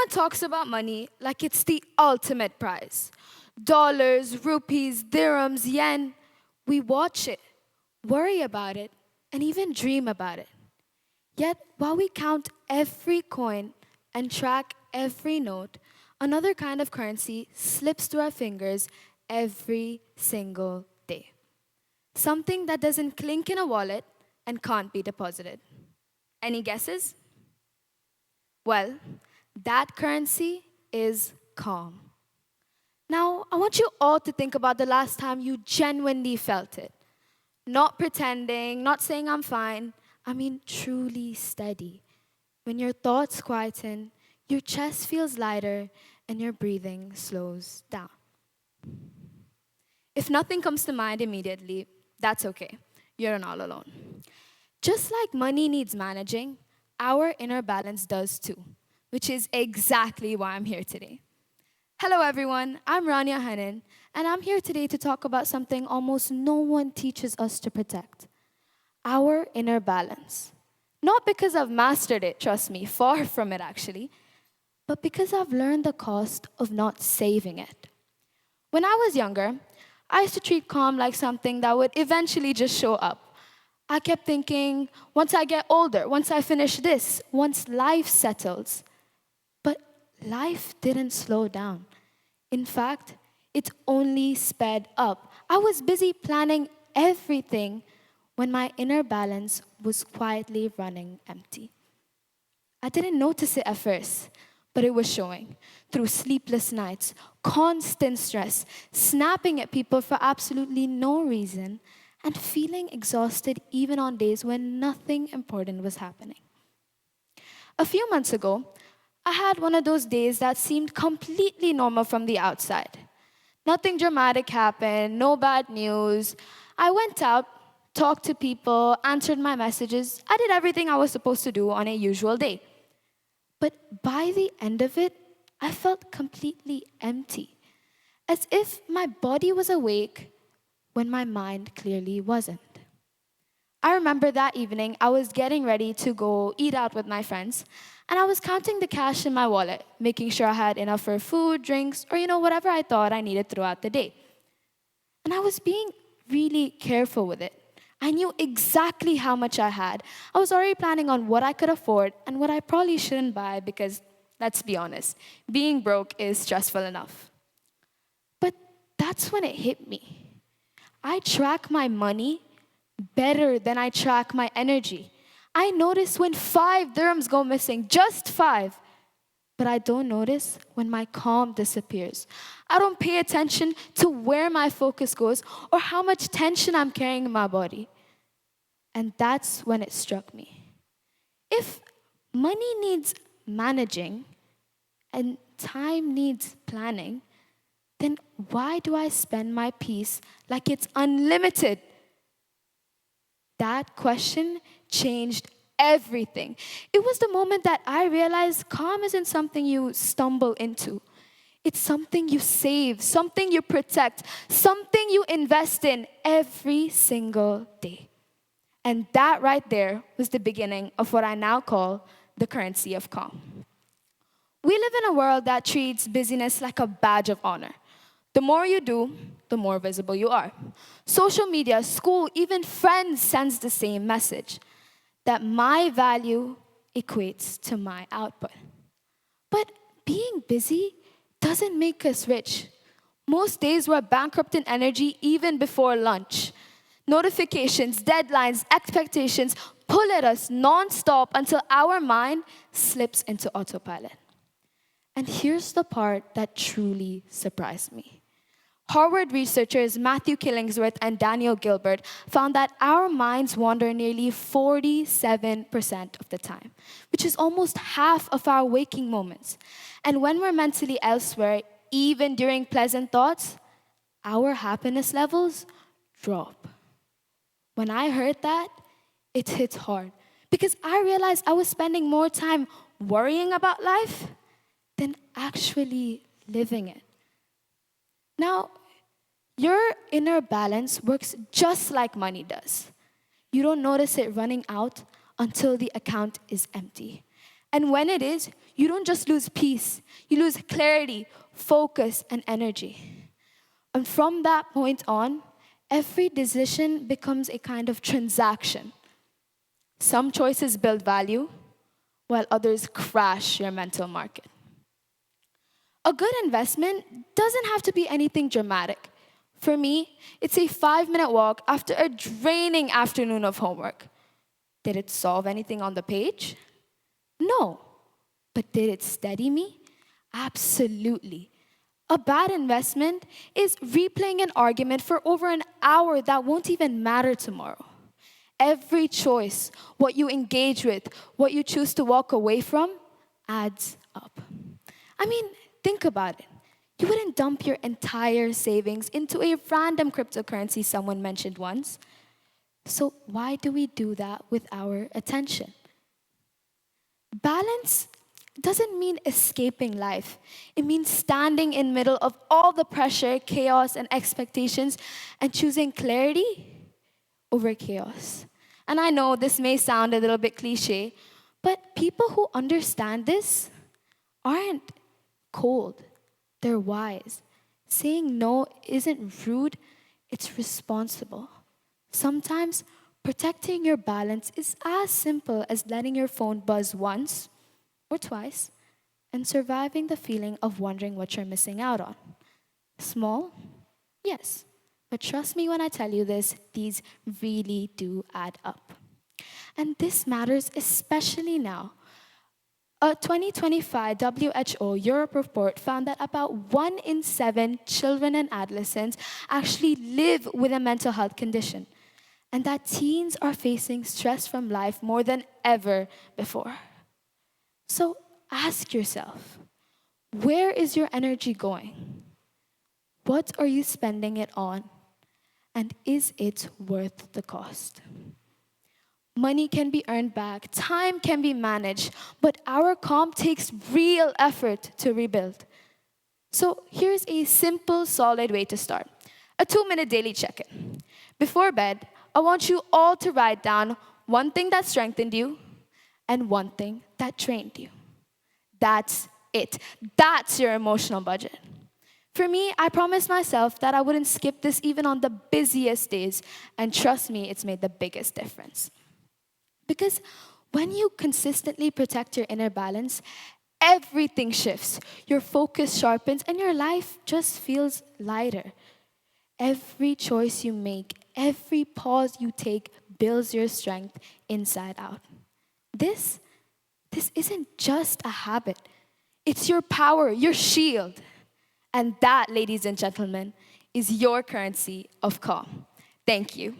Everyone talks about money like it's the ultimate prize. Dollars, rupees, dirhams, yen. We watch it, worry about it, and even dream about it. Yet, while we count every coin and track every note, another kind of currency slips through our fingers every single day. Something that doesn't clink in a wallet and can't be deposited. Any guesses? Well, that currency is calm. Now, I want you all to think about the last time you genuinely felt it. Not pretending, not saying I'm fine. I mean, truly steady. When your thoughts quieten, your chest feels lighter, and your breathing slows down. If nothing comes to mind immediately, that's okay. You're not alone. Just like money needs managing, our inner balance does too, which is exactly why I'm here today. Hello, everyone. I'm Rania Hanan, and I'm here today to talk about something almost no one teaches us to protect our inner balance. Not because I've mastered it, trust me, far from it actually, but because I've learned the cost of not saving it. When I was younger, I used to treat calm like something that would eventually just show up. I kept thinking, once I get older, once I finish this, once life settles. But life didn't slow down. In fact, it only sped up. I was busy planning everything when my inner balance was quietly running empty. I didn't notice it at first, but it was showing through sleepless nights, constant stress, snapping at people for absolutely no reason, and feeling exhausted even on days when nothing important was happening. A few months ago, I had one of those days that seemed completely normal from the outside. Nothing dramatic happened, no bad news. I went out, talked to people, answered my messages. I did everything I was supposed to do on a usual day. But by the end of it, I felt completely empty, as if my body was awake when my mind clearly wasn't. I remember that evening, I was getting ready to go eat out with my friends, and I was counting the cash in my wallet, making sure I had enough for food, drinks, or whatever I thought I needed throughout the day. And I was being really careful with it. I knew exactly how much I had. I was already planning on what I could afford and what I probably shouldn't buy because, let's be honest, being broke is stressful enough. But that's when it hit me. I track my money better than I track my energy. I notice when 5 dirhams go missing, just 5. But I don't notice when my calm disappears. I don't pay attention to where my focus goes or how much tension I'm carrying in my body. And that's when it struck me. If money needs managing and time needs planning, then why do I spend my peace like it's unlimited? That question changed everything. It was the moment that I realized calm isn't something you stumble into. It's something you save, something you protect, something you invest in every single day. And that right there was the beginning of what I now call the currency of calm. We live in a world that treats busyness like a badge of honor. The more you do, the more visible you are. Social media, school, even friends sends the same message that my value equates to my output. But being busy doesn't make us rich. Most days we're bankrupt in energy even before lunch. Notifications, deadlines, expectations pull at us nonstop until our mind slips into autopilot. And here's the part that truly surprised me. Harvard researchers Matthew Killingsworth and Daniel Gilbert found that our minds wander nearly 47% of the time, which is almost half of our waking moments. And when we're mentally elsewhere, even during pleasant thoughts, our happiness levels drop. When I heard that, it hit hard because I realized I was spending more time worrying about life than actually living it. Now, your inner balance works just like money does. You don't notice it running out until the account is empty. And when it is, you don't just lose peace, you lose clarity, focus, and energy. And from that point on, every decision becomes a kind of transaction. Some choices build value, while others crash your mental market. A good investment doesn't have to be anything dramatic. For me, it's a 5-minute walk after a draining afternoon of homework. Did it solve anything on the page? No. But did it steady me? Absolutely. A bad investment is replaying an argument for over an hour that won't even matter tomorrow. Every choice, what you engage with, what you choose to walk away from, adds up. I mean, think about it. You wouldn't dump your entire savings into a random cryptocurrency someone mentioned once. So why do we do that with our attention? Balance doesn't mean escaping life. It means standing in middle of all the pressure, chaos, and expectations and choosing clarity over chaos. And I know this may sound a little bit cliche, but people who understand this aren't cold. They're wise. Saying no isn't rude, it's responsible. Sometimes protecting your balance is as simple as letting your phone buzz once or twice and surviving the feeling of wondering what you're missing out on. Small? Yes. But trust me when I tell you this, these really do add up. And this matters especially now. A 2025 WHO Europe report found that about 1 in 7 children and adolescents actually live with a mental health condition, and that teens are facing stress from life more than ever before. So ask yourself, where is your energy going? What are you spending it on? And is it worth the cost? Money can be earned back, time can be managed, but our calm takes real effort to rebuild. So here's a simple, solid way to start. A 2-minute daily check-in. Before bed, I want you all to write down one thing that strengthened you and one thing that drained you. That's it. That's your emotional budget. For me, I promised myself that I wouldn't skip this even on the busiest days, and trust me, it's made the biggest difference. Because when you consistently protect your inner balance, everything shifts. Your focus sharpens and your life just feels lighter. Every choice you make, every pause you take builds your strength inside out. This isn't just a habit. It's your power, your shield. And that, ladies and gentlemen, is your currency of calm. Thank you.